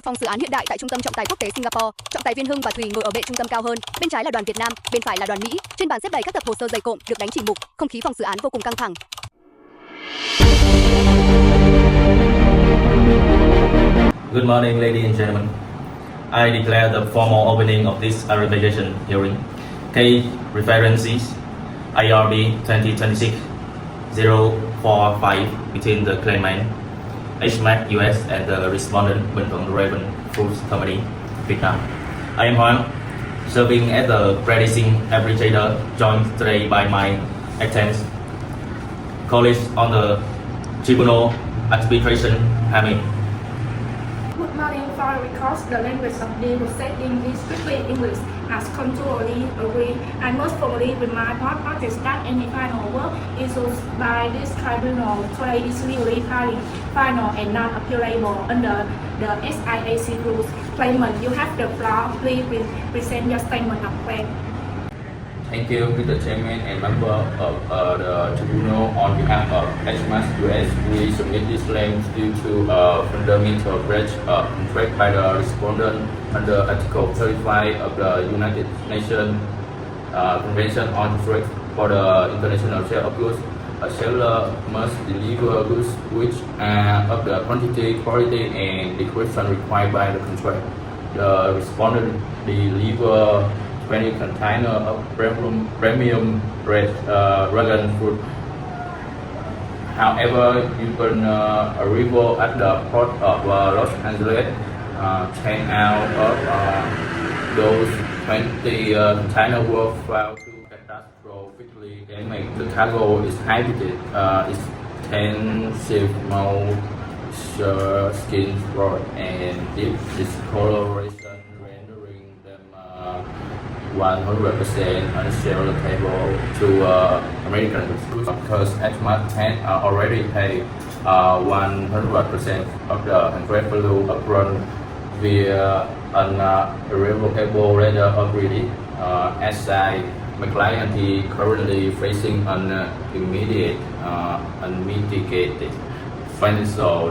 phòng xử án hiện đại tại Trung tâm trọng tài quốc tế Singapore. Trọng tài viên Hưng và Thùy ngồi ở bệ trung tâm cao hơn. Bên trái là đoàn Việt Nam, bên phải là đoàn Mỹ. Trên bàn xếp đầy các tập hồ sơ dày cộm được đánh chỉnh mục. Không khí phòng xử án vô cùng căng thẳng. Good morning, ladies and gentlemen. I declare the formal opening of this arbitration hearing. Case references IRB 2026-045 between the claimant HMAC US and the respondent Bình Thuận Raven Foods Company, Vietnam. I am Hoàng, serving as the practicing arbitrator, joined today by my attendants, colleagues on the tribunal arbitration Hamid. Good morning. For records, the language of the proceeding is strictly English, as contrarily agree. I must formally remind all parties that any final word issued by this tribunal today is legally binding, final and non-appealable under the SIAC rules. Claimant, you have the floor. Please present your statement of claim. Thank you, Mr. Chairman and member of the tribunal. On behalf of HMAS US, we submit this claim due to fundamental breach of contract by the respondent under Article 35 of the United Nations Convention on Trade for the International Sale of Goods. A seller must deliver goods which are of the quantity, quality, and description required by the contract. The respondent deliver 20 containers of premium red dragon fruit. However, upon arrival at the port of Los Angeles, 10 out of those 20 containers were found to catastrophically damaged. The cargo is highlighted, is 10 silk mold skin rod and deep discoloration, rendering them 100% unsellable to American goods, because HMAS has already paid 100% of the contract value upfront via an irrevocable letter of credit. As my client is currently facing an immediate, unmitigated financial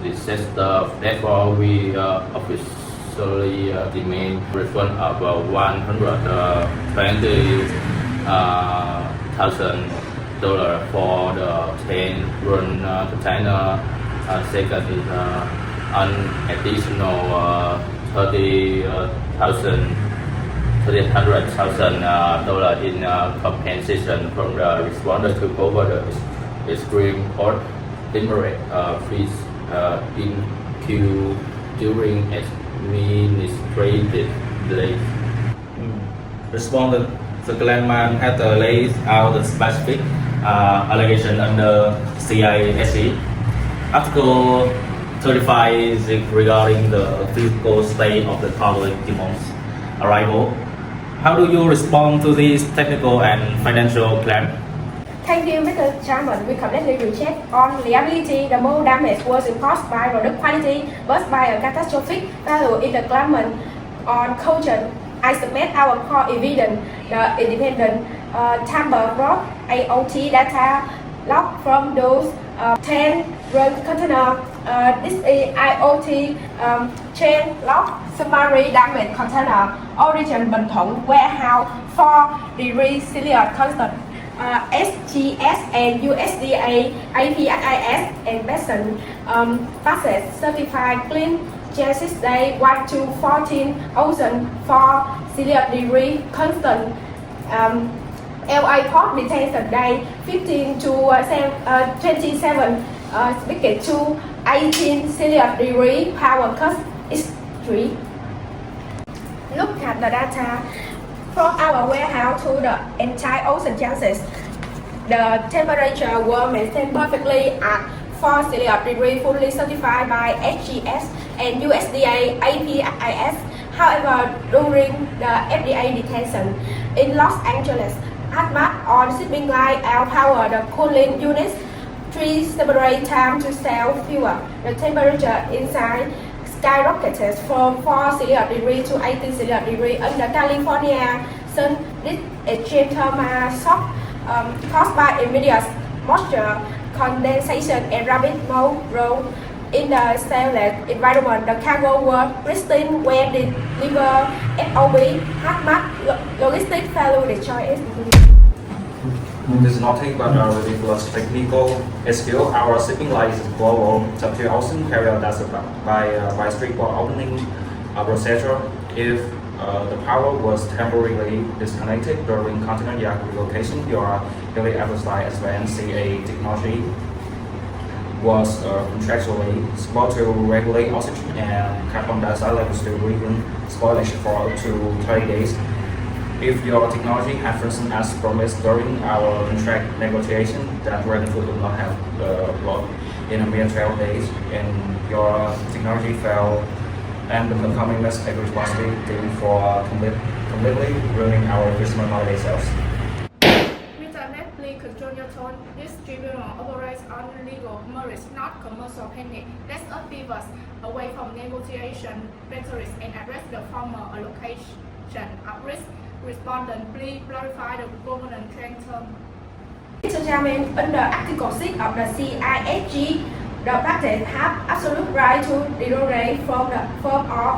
disaster. Therefore, we officially demand refund of $120,000 for the 10 run container. Second is an additional $300,000 in compensation from the respondent to cover the extreme court demerit fees incurred during administrative delays. Respondent, the claimant has laid out the specific allegation under CISC. Article 35 is regarding the physical state of the cargo victim's arrival. How do you respond to this technical and financial claim? Thank you, Mr. Chairman. We completely reject on liability. The more damage was caused by product quality, but by a catastrophic value in the claimant on caution. I submit our core evidence, the independent tamper brought AOT data log from those 10 run container. This is IoT chain log summary damage container, origin Bình Thuận warehouse 4 degree Celsius constant. SGS and USDA, APIS and Besson passes certified clean chassis day 1 to 14 ocean 4 Celsius degree constant. LA port detention day 15 to 27 speaking to 18 Celsius degree power cut is 3. Look at the data. From our warehouse to the entire ocean chances, the temperature will maintain perfectly at 4 Celsius degree, fully certified by SGS and USDA APIS. However, during the FDA detention in Los Angeles, HMAS on shipping line outpower the cooling units 3 separate times to sell fuel. The temperature inside skyrocketed from 4 Celsius degree to 18 Celsius degree under California sun. This extreme thermal shock caused by immediate moisture condensation and rapid mold In the sailor environment, the cargo were pristine when delivered FOB, hazmat, logistics value the choice. This is nothing but a ridiculous technical skill. Our shipping line is global. The two ocean carrier does it by strict opening procedure. If the power was temporarily disconnected during continental yacht relocation, your daily exercise SVNCA technology was contractually supposed to regulate oxygen and carbon dioxide levels to prevent spoilage for up to 30 days. If your technology had functioned as promised during our contract negotiation, that Dragon Fruit would not have blocked in a mere 12 days, and your technology failed, and the company must take responsibility for completely ruining our Christmas holiday sales. Mr. Ned, please control your tone. This tribunal operates on legal merits, not commercial panic. Let us pivot away from negotiation rhetoric and address the former allocation of risk. Respondent, please clarify the governance trend term. Mr. Chairman, under Article 6 of the CISG, the parties have absolute right to derogate from the form or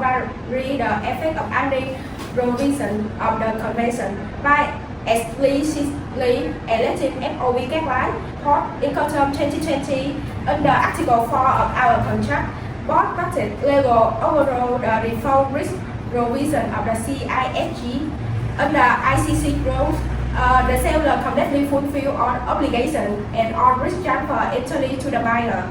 vary the effect of any provision of the convention by explicitly electing FOB guideline for Incoterm 2020 under Article 4 of our contract. Both parties legal overrule the default risk provision of the CISG. Under ICC rules, the seller completely fulfill all obligations and all risk transfer entirely to the buyer.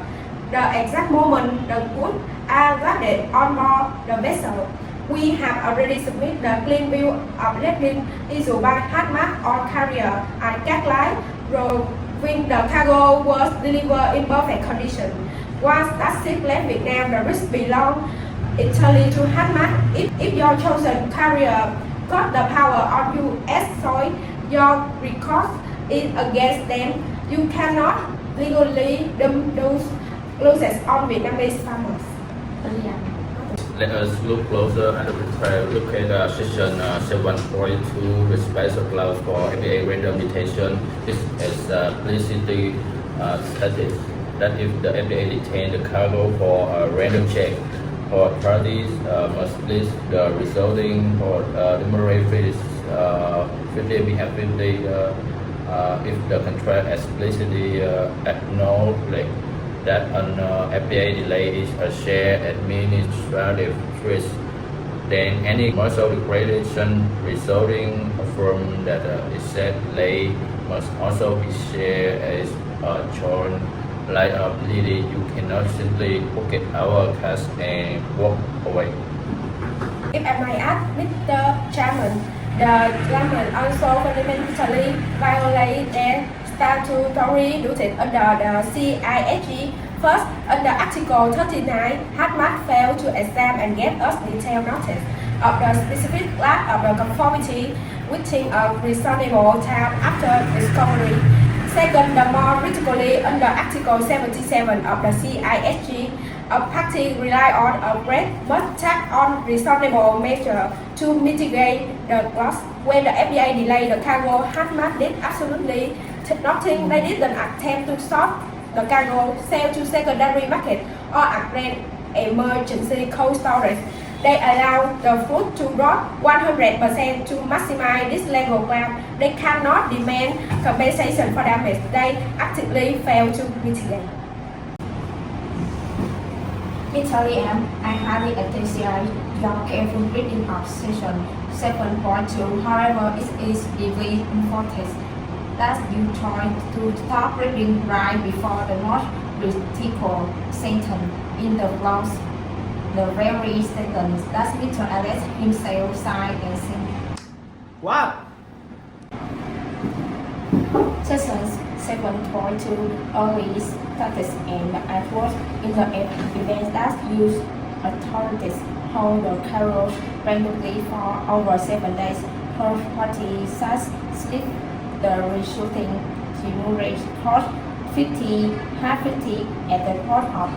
The exact moment the goods are landed on board the vessel, we have already submitted the clean bill of lading issued by hazmat or carrier and guideline proving the cargo was delivered in perfect condition. Once that ship left Vietnam, the risk belongs entirely to hazmat. If your chosen carrier got the power on U.S. soil, your recourse is against them. You cannot legally dump those losses on Vietnamese farmers. Let us look closer at look at section 7.2 with special clause for FAA random detention. This is explicitly stated that if the FAA detain the cargo for a random check, or parties must list the resulting or numerate fees 50 behalf 50 if the contract explicitly acknowledges that an FAA delay is a shared administrative risk, then any commercial degradation resulting from that said delay must also be shared as a joint liability. You cannot simply pocket our cash and walk away. If I may add, Mr. Chairman, the government also fundamentally violates their statutory duties under the CISG. First, under Article 39, hazmat failed to examine and get us detailed notice of the specific lack of the conformity within a reasonable time after discovery. Second, the more critically, under Article 77 of the CISG, a party rely on a breach must take on reasonable measure to mitigate the loss. When the FAA delayed the cargo, hazmat did absolutely nothing. They didn't attempt to stop the cargo, sell to secondary market, or arrange emergency cold storage. They allow the food to rot 100% to maximize this legal ground. They cannot demand compensation for damage they actively fail to mitigate. Mr. Liam, I highly appreciate your careful reading of section 7.2. However, it is deeply important that you try to stop reading right before the most critical sentence in the clause. The very sentence that Mr. Alex himself signed and sent. What? Sections 7.2 only states and I quote in the event that use authorities hold the cargo randomly for over 7 days, third party such slip the resulting cumulative cost 50 at the port of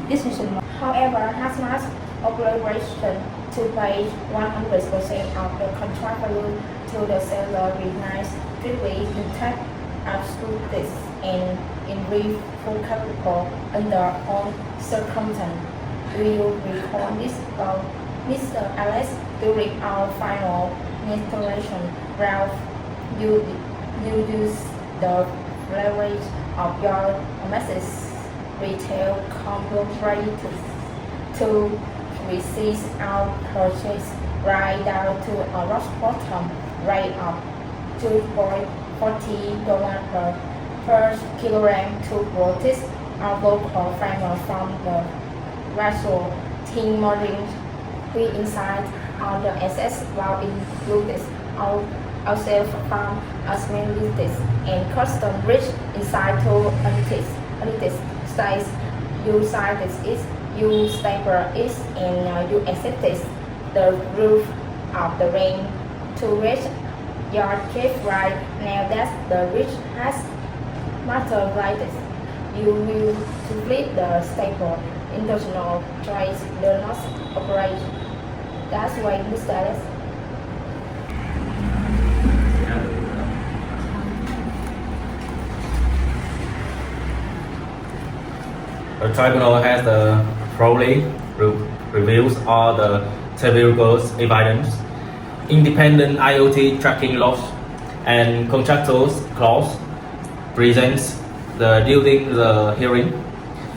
decision. However, hazmat obligation to pay 100% of the contract value to the seller remains strictly intact, absolute, and in brief full capable under all circumstances. Do you recall this about Mr. Alex during our final installation? Ralph, you use the leverage of your massive retail conglomerate to resist our purchase right down to a rock bottom rate of $2.40 per kilogram to protect our local farmer from the racial team modeling. We inside on the assets while included ourselves from assimilatives and custom rich inside to elitist states. You cited it, you staple it, and you accepted the roof of the rain to reach your chief right now that the rich has materialized. You will to flip the staple. International trade does not operate. That's why Mr. Alex. The tribunal has thoroughly reviews all the theoretical evidence, independent IoT tracking logs, and contractual clause presents during the hearing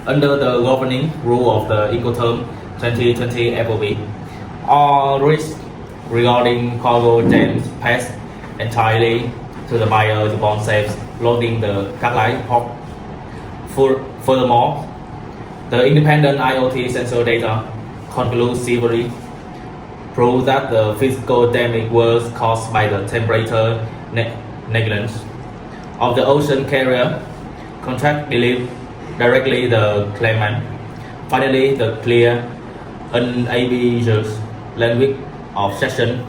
under the governing rule of the Incoterm 2020 FOB. All risks regarding cargo jams pass entirely to the buyer upon safe loading the Catline port. Furthermore, the independent IoT sensor data conclusively prove that the physical damage was caused by the temperature negligence of the ocean carrier. Contract believe directly the claimant. Finally, the clear, unambiguous language of section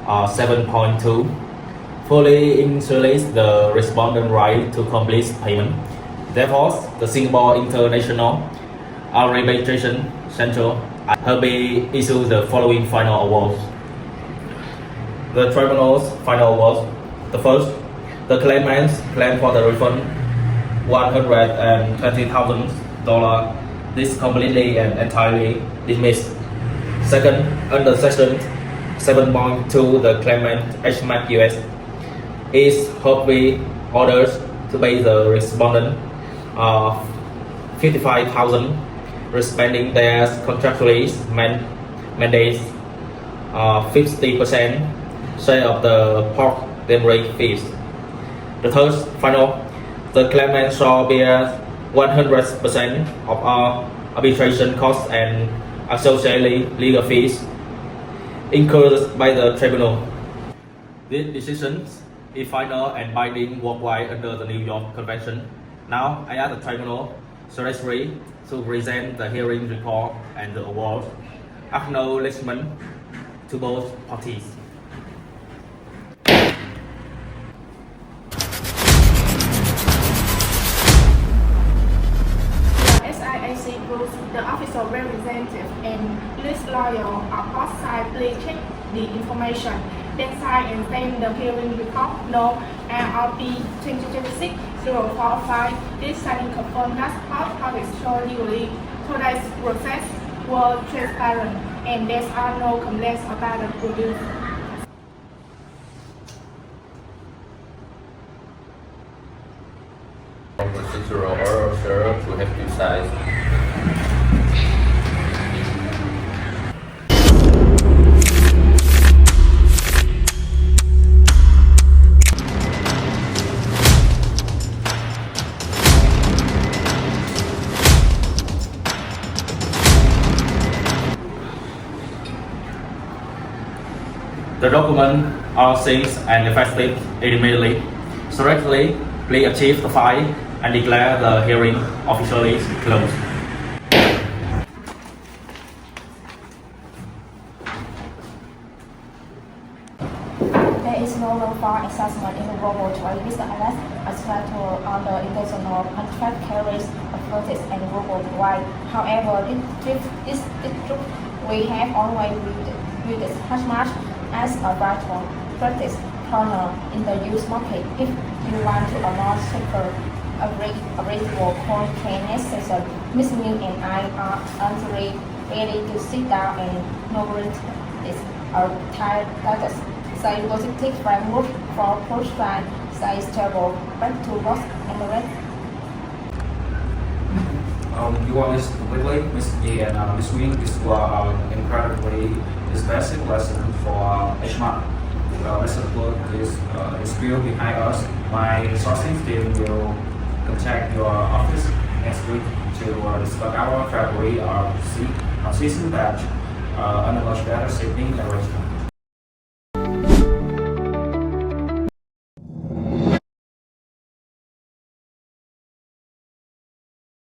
7.2 fully insulates the respondent right to complete payment. Therefore, the Singapore International Arbitration Central hereby issued the following final awards. The tribunal's final awards. The first, the claimant's claim for the refund $120,000 is completely and entirely dismissed. Second, under section 7.2, the claimant HMAC US is hereby ordered to pay the respondent $55,000, respecting their contractually mandates 50% share of the port demurrage fees. The third, final, the claimant shall bear 100% of all arbitration costs and associated legal fees incurred by the tribunal. This decision is final and binding worldwide under the New York Convention. Now, I ask the tribunal secretary to present the hearing report and the award. Acknowledgement to both parties. SIAC Group, the Office of Representative and list lawyer of both sides, please check the information. Then sign and send the hearing report. No, RP 2026-045. This signing confirms that all parties show legally. Today's process was transparent and there are no complaints about the produce. Procedural order, sir, to have two sides. The document are seized and effective immediately. Directly, please achieve the file and declare the hearing officially closed. There is no room for assessment in the global trade. Mr. Alex Astrator on the international contract carries authorities and global wide. However, this we have always viewed as much as a vital practice corner in the used market. If you want to avoid safer a virtual call training session. Miss Miu and I are actually ready to sit down and nominate our targets. Say positive framework for post-plan, say stable, back to Los Angeles. You are missed completely, Miss Yi and Miss Wing. This was an incredibly expensive lesson for HMAC. Let's put this skill behind us. My sourcing team will contact your office next week to discuss our February season batch on a much better shipping arrangement.